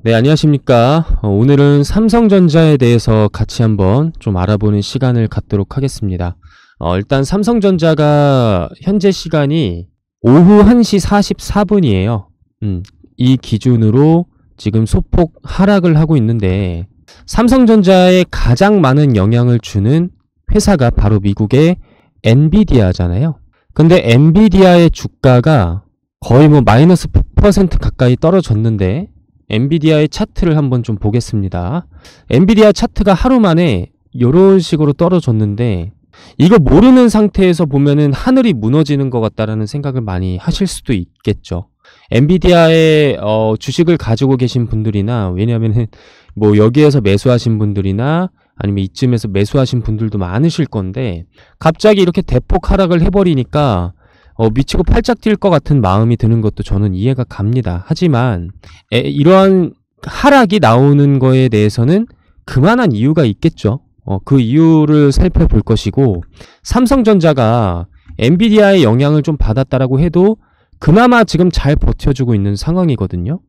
네, 안녕하십니까. 오늘은 삼성전자에 대해서 같이 한번 좀 알아보는 시간을 갖도록 하겠습니다. 일단 삼성전자가 현재 시간이 오후 1시 44분이에요. 이 기준으로 지금 소폭 하락을 하고 있는데, 삼성전자에 가장 많은 영향을 주는 회사가 바로 미국의 엔비디아잖아요. 근데 엔비디아의 주가가 거의 마이너스 100% 가까이 떨어졌는데, 엔비디아의 차트를 한번 좀 보겠습니다. 엔비디아 차트가 하루 만에 이런 식으로 떨어졌는데, 이거 모르는 상태에서 보면은 하늘이 무너지는 것 같다라는 생각을 많이 하실 수도 있겠죠. 엔비디아의 주식을 가지고 계신 분들이나, 왜냐면은 여기에서 매수하신 분들이나 아니면 이쯤에서 매수하신 분들도 많으실 건데, 갑자기 이렇게 대폭 하락을 해버리니까 미치고 팔짝 뛸 것 같은 마음이 드는 것도 저는 이해가 갑니다. 하지만 이러한 하락이 나오는 거에 대해서는 그만한 이유가 있겠죠. 그 이유를 살펴볼 것이고, 삼성전자가 엔비디아의 영향을 좀 받았다라고 해도 그나마 지금 잘 버텨주고 있는 상황이거든요.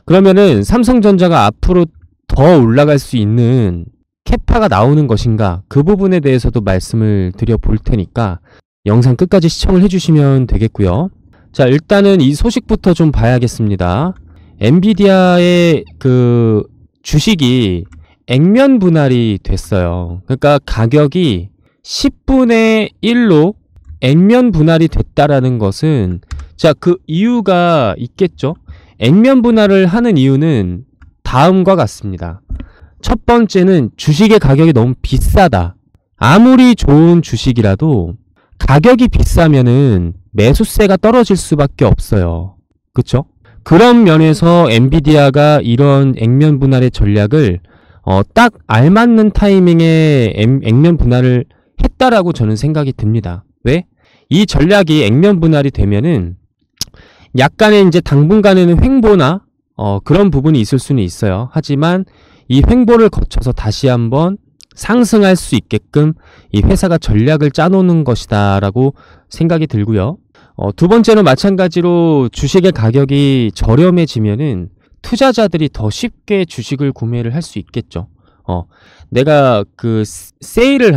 그러면은 삼성전자가 앞으로 더 올라갈 수 있는 캐파가 나오는 것인가, 그 부분에 대해서도 말씀을 드려 볼 테니까 영상 끝까지 시청을 해주시면 되겠고요. 자, 일단은 이 소식부터 좀 봐야겠습니다. 엔비디아의 그 주식이 액면 분할이 됐어요. 그러니까 가격이 10분의 1로 액면 분할이 됐다라는 것은, 자, 그 이유가 있겠죠. 액면 분할을 하는 이유는 다음과 같습니다. 첫 번째는 주식의 가격이 너무 비싸다. 아무리 좋은 주식이라도 가격이 비싸면은 매수세가 떨어질 수밖에 없어요. 그쵸? 그런 면에서 엔비디아가 이런 액면 분할의 전략을 딱 알맞는 타이밍에 액면 분할을 했다라고 저는 생각이 듭니다. 왜? 이 전략이 액면 분할이 되면은 약간의 이제 당분간에는 횡보나 그런 부분이 있을 수는 있어요. 하지만 이 횡보를 거쳐서 다시 한번 상승할 수 있게끔 이 회사가 전략을 짜놓는 것이다 라고 생각이 들고요. 두 번째는 마찬가지로 주식의 가격이 저렴해지면은 투자자들이 더 쉽게 주식을 구매를 할 수 있겠죠. 내가 그 세일을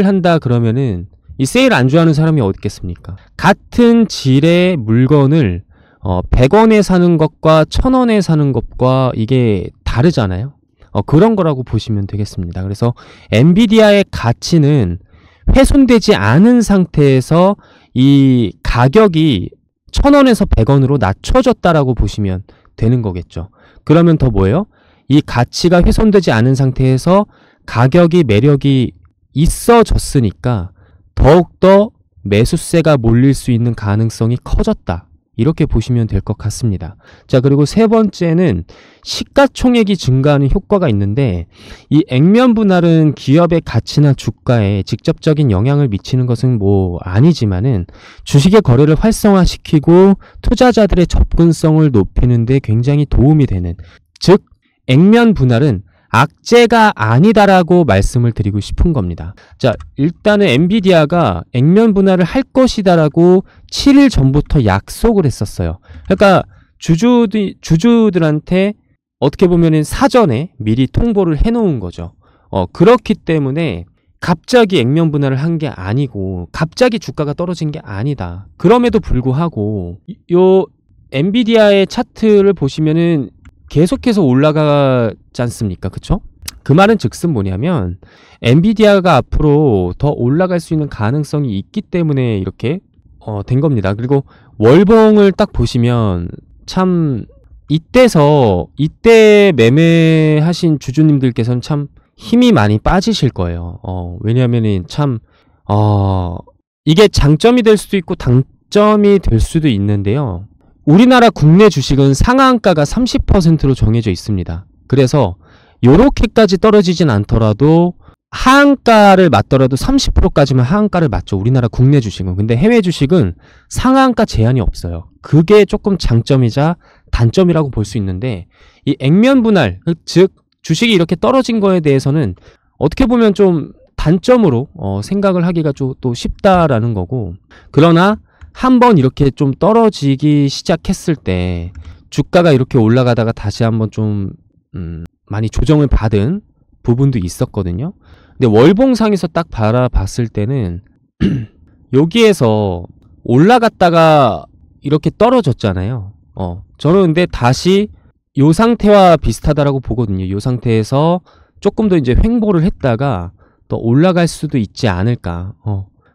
한다 그러면은 이 세일 안 좋아하는 사람이 어디 있겠습니까? 같은 질의 물건을 100원에 사는 것과 1000원에 사는 것과 이게 다르잖아요. 그런 거라고 보시면 되겠습니다. 그래서 엔비디아의 가치는 훼손되지 않은 상태에서 이 가격이 1000원에서 100원으로 낮춰졌다라고 보시면 되는 거겠죠. 그러면 더 뭐예요? 이 가치가 훼손되지 않은 상태에서 가격이 매력이 있어졌으니까 더욱더 매수세가 몰릴 수 있는 가능성이 커졌다. 이렇게 보시면 될 것 같습니다. 자, 그리고 세 번째는 시가총액이 증가하는 효과가 있는데, 이 액면 분할은 기업의 가치나 주가에 직접적인 영향을 미치는 것은 아니지만은 주식의 거래를 활성화시키고 투자자들의 접근성을 높이는 데 굉장히 도움이 되는, 즉 액면 분할은 악재가 아니다라고 말씀을 드리고 싶은 겁니다. 자, 일단은 엔비디아가 액면 분할을 할 것이다라고 7일 전부터 약속을 했었어요. 그러니까 주주들한테 어떻게 보면은 사전에 미리 통보를 해놓은 거죠. 그렇기 때문에 갑자기 액면 분할을 한 게 아니고 갑자기 주가가 떨어진 게 아니다. 그럼에도 불구하고 요 엔비디아의 차트를 보시면은 계속해서 올라가지 않습니까? 그쵸? 그 말은 즉슨 뭐냐면 엔비디아가 앞으로 더 올라갈 수 있는 가능성이 있기 때문에 이렇게 된 겁니다. 그리고 월봉을 딱 보시면 참 이때 매매하신 주주님들께서는 참 힘이 많이 빠지실 거예요. 왜냐면은 참 이게 장점이 될 수도 있고 단점이 될 수도 있는데요. 우리나라 국내 주식은 상한가가 30%로 정해져 있습니다. 그래서 요렇게까지 떨어지진 않더라도 하한가를 맞더라도 30%까지만 하한가를 맞죠. 우리나라 국내 주식은. 근데 해외 주식은 상한가 제한이 없어요. 그게 조금 장점이자 단점이라고 볼 수 있는데, 이 액면 분할, 즉 주식이 이렇게 떨어진 거에 대해서는 어떻게 보면 좀 단점으로 생각을 하기가 또 쉽다라는 거고, 그러나 한번 이렇게 좀 떨어지기 시작했을 때 주가가 이렇게 올라가다가 다시 한번 좀 많이 조정을 받은 부분도 있었거든요. 근데 월봉상에서 딱 바라봤을 때는 여기에서 올라갔다가 이렇게 떨어졌잖아요. 저는 근데 다시 요 상태와 비슷하다라고 보거든요. 요 상태에서 조금 더 이제 횡보를 했다가 더 올라갈 수도 있지 않을까.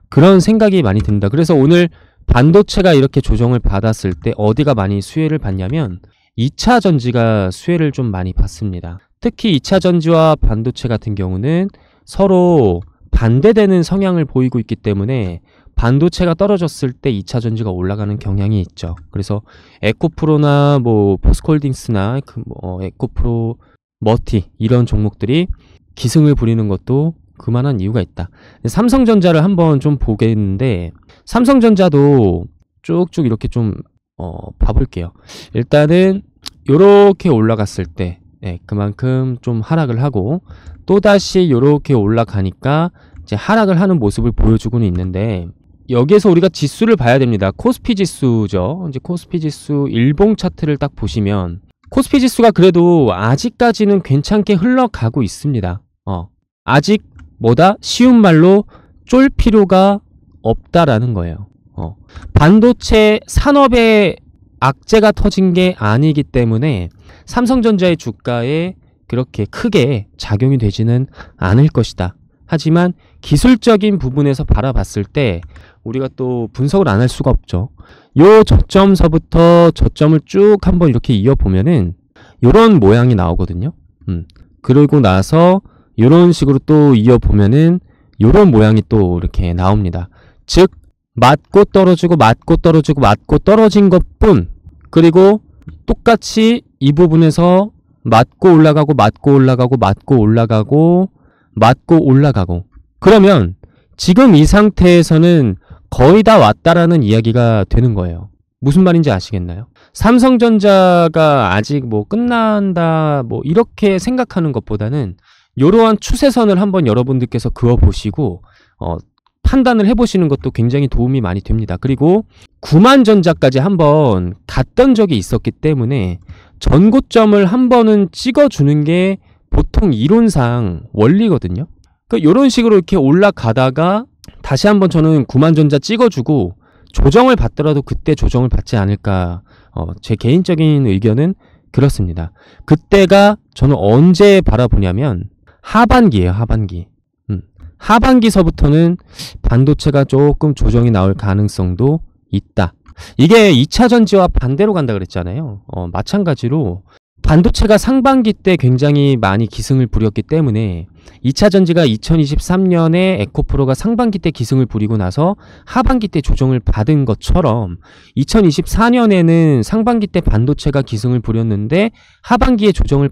그런 생각이 많이 듭니다. 그래서 오늘 반도체가 이렇게 조정을 받았을 때 어디가 많이 수혜를 받냐면 2차 전지가 수혜를 좀 많이 받습니다. 특히 2차 전지와 반도체 같은 경우는 서로 반대되는 성향을 보이고 있기 때문에 반도체가 떨어졌을 때 2차 전지가 올라가는 경향이 있죠. 그래서 에코프로나 뭐 포스코홀딩스나 에코프로, 머티 이런 종목들이 기승을 부리는 것도 그만한 이유가 있다. 삼성전자를 한번 좀 보겠는데 삼성전자도 쭉쭉 이렇게 좀 봐볼게요. 일단은 요렇게 올라갔을 때 그만큼 좀 하락을 하고 또다시 요렇게 올라가니까 이제 하락을 하는 모습을 보여주고는 있는데 여기에서 우리가 지수를 봐야 됩니다. 코스피 지수죠. 이제 코스피 지수 일봉 차트를 딱 보시면 코스피 지수가 그래도 아직까지는 괜찮게 흘러가고 있습니다. 아직 쉬운 말로 쫄 필요가 없다라는 거예요. 반도체 산업에 악재가 터진 게 아니기 때문에 삼성전자의 주가에 그렇게 크게 작용이 되지는 않을 것이다. 하지만 기술적인 부분에서 바라봤을 때 우리가 또 분석을 안 할 수가 없죠. 요 저점서부터 저점을 쭉 한번 이렇게 이어보면은 요런 모양이 나오거든요. 그러고 나서 요런 식으로 또 이어보면은 요런 모양이 또 이렇게 나옵니다. 즉 맞고 떨어지고 맞고 떨어지고 맞고 떨어진 것뿐, 그리고 똑같이 이 부분에서 맞고 올라가고 맞고 올라가고 맞고 올라가고 맞고 올라가고, 그러면 지금 이 상태에서는 거의 다 왔다라는 이야기가 되는 거예요. 무슨 말인지 아시겠나요? 삼성전자가 아직 뭐 끝난다 뭐 이렇게 생각하는 것보다는 이러한 추세선을 한번 여러분들께서 그어보시고 판단을 해보시는 것도 굉장히 도움이 많이 됩니다. 그리고 9만전자까지 한번 갔던 적이 있었기 때문에 전고점을 한번은 찍어주는 게 보통 이론상 원리거든요. 그러니까 이런 식으로 이렇게 올라가다가 다시 한번 저는 9만전자 찍어주고 조정을 받더라도 그때 조정을 받지 않을까. 제 개인적인 의견은 그렇습니다. 그때가 저는 언제 바라보냐면 하반기예요. 하반기. 하반기서부터는 반도체가 조금 조정이 나올 가능성도 있다. 이게 2차 전지와 반대로 간다 그랬잖아요. 마찬가지로 반도체가 상반기 때 굉장히 많이 기승을 부렸기 때문에 2차 전지가 2023년에 에코프로가 상반기 때 기승을 부리고 나서 하반기 때 조정을 받은 것처럼 2024년에는 상반기 때 반도체가 기승을 부렸는데 하반기에 조정을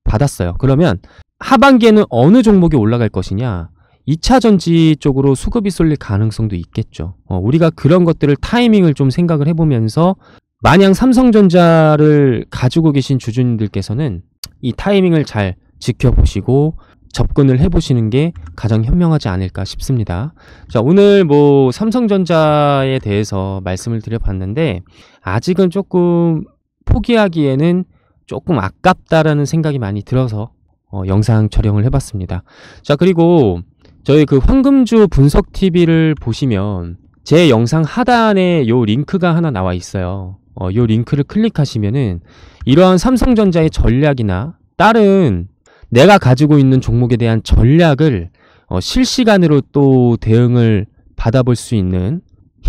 받았어요. 그러면 하반기에는 어느 종목이 올라갈 것이냐? 2차 전지 쪽으로 수급이 쏠릴 가능성도 있겠죠. 우리가 그런 것들을 타이밍을 좀 생각을 해보면서 마냥 삼성전자를 가지고 계신 주주님들께서는 이 타이밍을 잘 지켜보시고 접근을 해보시는 게 가장 현명하지 않을까 싶습니다. 자, 오늘 뭐 삼성전자에 대해서 말씀을 드려봤는데 아직은 조금 포기하기에는 조금 아깝다라는 생각이 많이 들어서 영상 촬영을 해봤습니다. 자, 그리고 저희 그 황금주 분석TV를 보시면 제 영상 하단에 요 링크가 하나 나와 있어요. 요 링크를 클릭하시면은 이러한 삼성전자의 전략이나 다른 내가 가지고 있는 종목에 대한 전략을 실시간으로 또 대응을 받아볼 수 있는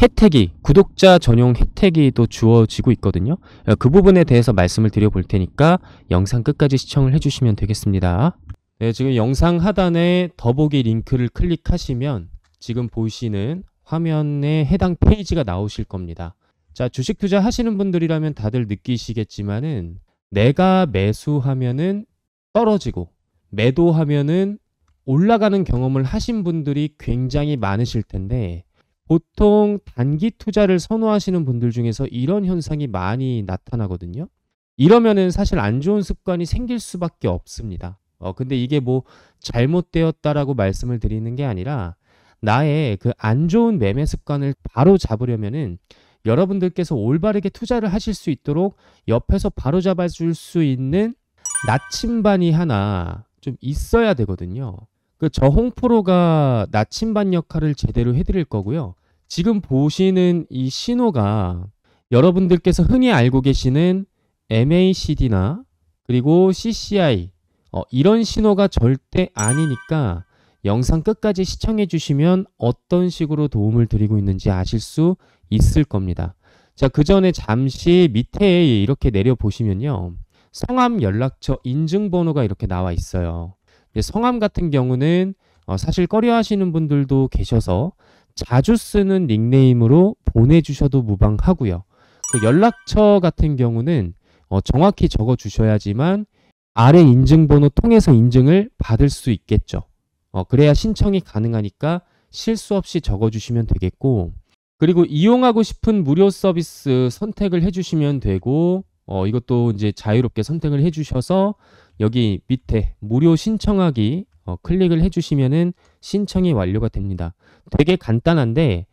혜택이, 구독자 전용 혜택이 또 주어지고 있거든요. 그 부분에 대해서 말씀을 드려볼 테니까 영상 끝까지 시청을 해주시면 되겠습니다. 네, 지금 영상 하단에 더보기 링크를 클릭하시면 지금 보시는 화면에 해당 페이지가 나오실 겁니다. 자, 주식 투자 하시는 분들이라면 다들 느끼시겠지만은 내가 매수하면은 떨어지고 매도하면은 올라가는 경험을 하신 분들이 굉장히 많으실 텐데 보통 단기 투자를 선호하시는 분들 중에서 이런 현상이 많이 나타나거든요. 이러면은 사실 안 좋은 습관이 생길 수밖에 없습니다. 근데 이게 뭐 잘못되었다라고 말씀을 드리는 게 아니라 나의 그 안 좋은 매매 습관을 바로 잡으려면은 여러분들께서 올바르게 투자를 하실 수 있도록 옆에서 바로잡아 줄 수 있는 나침반이 하나 좀 있어야 되거든요. 저 홍프로가 나침반 역할을 제대로 해드릴 거고요. 지금 보시는 이 신호가 여러분들께서 흔히 알고 계시는 MACD나 그리고 CCI 이런 신호가 절대 아니니까 영상 끝까지 시청해 주시면 어떤 식으로 도움을 드리고 있는지 아실 수 있을 겁니다. 자, 그 전에 잠시 밑에 이렇게 내려 보시면요. 성함 연락처 인증번호가 이렇게 나와 있어요. 성함 같은 경우는 사실 꺼려 하시는 분들도 계셔서 자주 쓰는 닉네임으로 보내주셔도 무방하고요. 그 연락처 같은 경우는 정확히 적어 주셔야지만 아래 인증번호 통해서 인증을 받을 수 있겠죠. 그래야 신청이 가능하니까 실수 없이 적어 주시면 되겠고, 그리고 이용하고 싶은 무료 서비스 선택을 해주시면 되고, 이것도 이제 자유롭게 선택을 해주셔서 여기 밑에 무료 신청하기 클릭을 해주시면은 신청이 완료가 됩니다. 되게 간단한데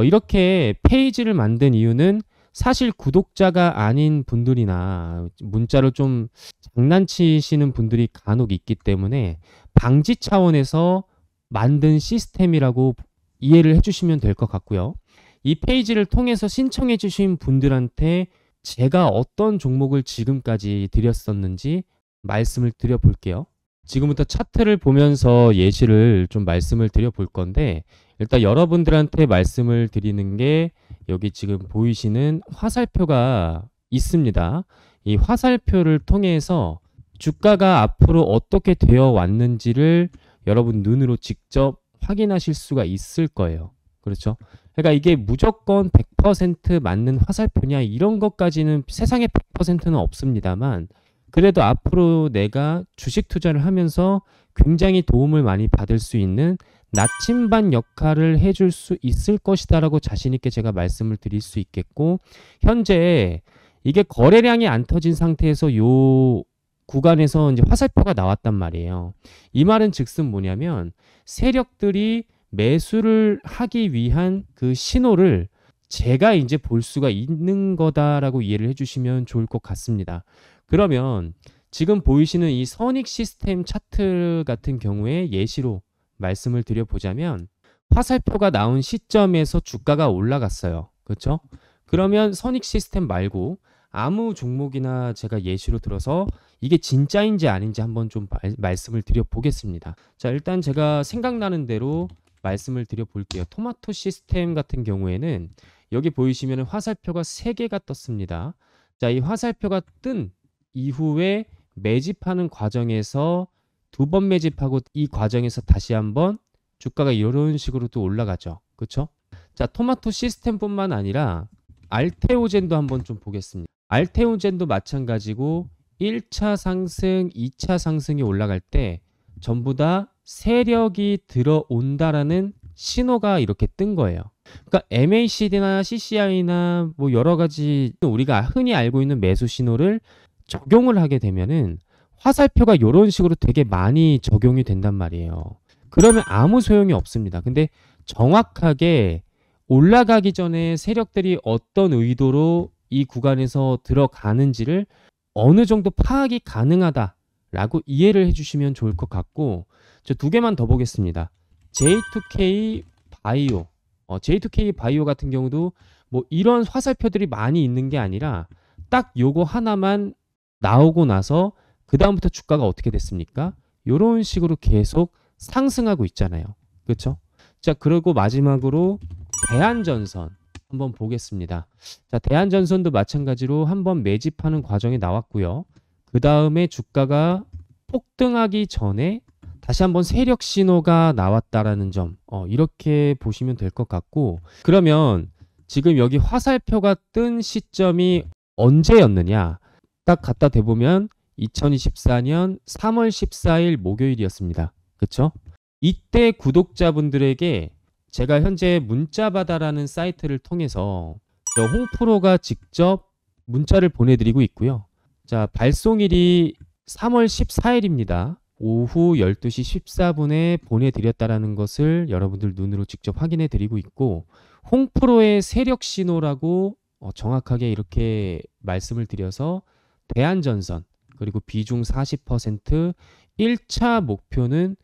이렇게 페이지를 만든 이유는 사실 구독자가 아닌 분들이나 문자로 좀 장난치시는 분들이 간혹 있기 때문에 방지 차원에서 만든 시스템이라고 이해를 해주시면 될 것 같고요. 이 페이지를 통해서 신청해 주신 분들한테 제가 어떤 종목을 지금까지 드렸었는지 말씀을 드려볼게요. 지금부터 차트를 보면서 예시를 좀 말씀을 드려볼 건데, 일단 여러분들한테 말씀을 드리는 게 여기 지금 보이시는 화살표가 있습니다. 이 화살표를 통해서 주가가 앞으로 어떻게 되어 왔는지를 여러분 눈으로 직접 확인하실 수가 있을 거예요. 그렇죠? 그러니까 이게 무조건 100% 맞는 화살표냐 이런 것까지는 세상에 100%는 없습니다만, 그래도 앞으로 내가 주식 투자를 하면서 굉장히 도움을 많이 받을 수 있는 나침반 역할을 해줄 수 있을 것이다 라고 자신 있게 제가 말씀을 드릴 수 있겠고, 현재 이게 거래량이 안 터진 상태에서 요 구간에서 이제 화살표가 나왔단 말이에요. 이 말은 즉슨 뭐냐면 세력들이 매수를 하기 위한 그 신호를 제가 이제 볼 수가 있는 거다라고 이해를 해주시면 좋을 것 같습니다. 그러면 지금 보이시는 이 선익 시스템 차트 같은 경우에 예시로 말씀을 드려보자면 화살표가 나온 시점에서 주가가 올라갔어요. 그렇죠? 그러면 선익 시스템 말고 아무 종목이나 제가 예시로 들어서 이게 진짜인지 아닌지 한번 좀 말씀을 드려보겠습니다. 자, 일단 제가 생각나는 대로 말씀을 드려볼게요. 토마토 시스템 같은 경우에는 여기 보이시면 화살표가 3개가 떴습니다. 자, 이 화살표가 뜬 이후에 매집하는 과정에서 2번 매집하고 이 과정에서 다시 한번 주가가 이런 식으로 또 올라가죠. 그렇죠? 자, 토마토 시스템뿐만 아니라 알테오젠도 한번 좀 보겠습니다. 알테오젠도 마찬가지고 1차 상승, 2차 상승이 올라갈 때 전부 다 세력이 들어온다라는 신호가 이렇게 뜬 거예요. 그러니까 MACD나 CCI나 뭐 여러 가지 우리가 흔히 알고 있는 매수 신호를 적용을 하게 되면은 화살표가 이런 식으로 되게 많이 적용이 된단 말이에요. 그러면 아무 소용이 없습니다. 근데 정확하게 올라가기 전에 세력들이 어떤 의도로 이 구간에서 들어가는지를 어느 정도 파악이 가능하다라고 이해를 해주시면 좋을 것 같고, 저 2개만 더 보겠습니다. J2K 바이오, J2K 바이오 같은 경우도 뭐 이런 화살표들이 많이 있는 게 아니라 딱 요거 하나만 나오고 나서 그 다음부터 주가가 어떻게 됐습니까? 이런 식으로 계속 상승하고 있잖아요. 그렇죠? 자, 그리고 마지막으로 대한전선 한번 보겠습니다. 자, 대한전선도 마찬가지로 한번 매집하는 과정이 나왔고요. 그 다음에 주가가 폭등하기 전에 다시 한번 세력 신호가 나왔다라는 점, 이렇게 보시면 될 것 같고, 그러면 지금 여기 화살표가 뜬 시점이 언제였느냐? 딱 갖다 대보면 2024년 3월 14일 목요일이었습니다. 그렇죠? 이때 구독자분들에게 제가 현재 문자바다라는 사이트를 통해서 홍프로가 직접 문자를 보내드리고 있고요. 자, 발송일이 3월 14일입니다. 오후 12시 14분에 보내드렸다라는 것을 여러분들 눈으로 직접 확인해 드리고 있고, 홍프로의 세력 신호라고 정확하게 이렇게 말씀을 드려서 대한전선 그리고 비중 40% 1차 목표는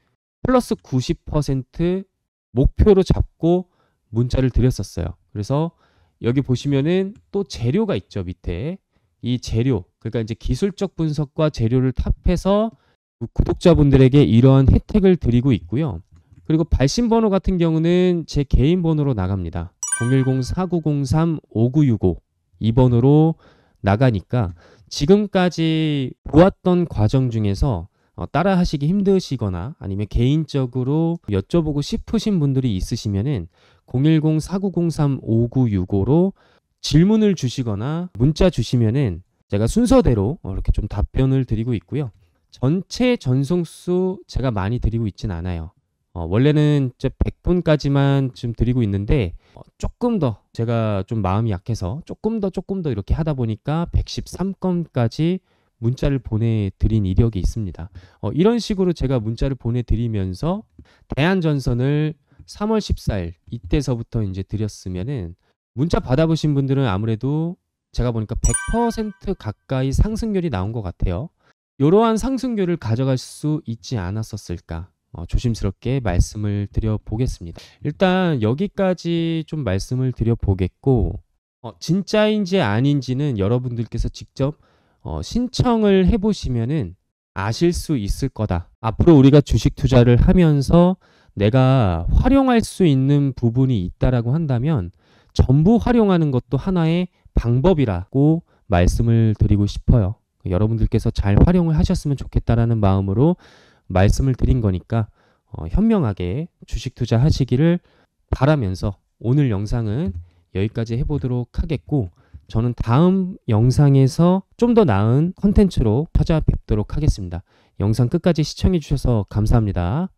플러스 90% 목표로 잡고 문자를 드렸었어요. 그래서 여기 보시면은 또 재료가 있죠. 밑에 이 재료, 그러니까 이제 기술적 분석과 재료를 탑해서 구독자분들에게 이러한 혜택을 드리고 있고요. 그리고 발신번호 같은 경우는 제 개인 번호로 나갑니다. 010-4903-5965 이 번호로 나가니까 지금까지 보았던 과정 중에서 따라 하시기 힘드시거나 아니면 개인적으로 여쭤보고 싶으신 분들이 있으시면은 010-4903-5965로 질문을 주시거나 문자 주시면은 제가 순서대로 이렇게 좀 답변을 드리고 있고요. 전체 전송수 제가 많이 드리고 있진 않아요. 원래는 100분까지만 좀 드리고 있는데 조금 더 제가 좀 마음이 약해서 조금 더 이렇게 하다 보니까 113건까지 문자를 보내드린 이력이 있습니다. 이런 식으로 제가 문자를 보내드리면서 대한전선을 3월 14일 이때서부터 이제 드렸으면은 문자 받아보신 분들은 아무래도 제가 보니까 100% 가까이 상승률이 나온 것 같아요. 이러한 상승률을 가져갈 수 있지 않았었을까? 조심스럽게 말씀을 드려보겠습니다. 일단 여기까지 좀 말씀을 드려보겠고 진짜인지 아닌지는 여러분들께서 직접 신청을 해보시면은 아실 수 있을 거다. 앞으로 우리가 주식 투자를 하면서 내가 활용할 수 있는 부분이 있다라고 한다면 전부 활용하는 것도 하나의 방법이라고 말씀을 드리고 싶어요. 여러분들께서 잘 활용을 하셨으면 좋겠다라는 마음으로 말씀을 드린 거니까 현명하게 주식 투자 하시기를 바라면서 오늘 영상은 여기까지 해보도록 하겠고 저는 다음 영상에서 좀 더 나은 컨텐츠로 찾아뵙도록 하겠습니다. 영상 끝까지 시청해 주셔서 감사합니다.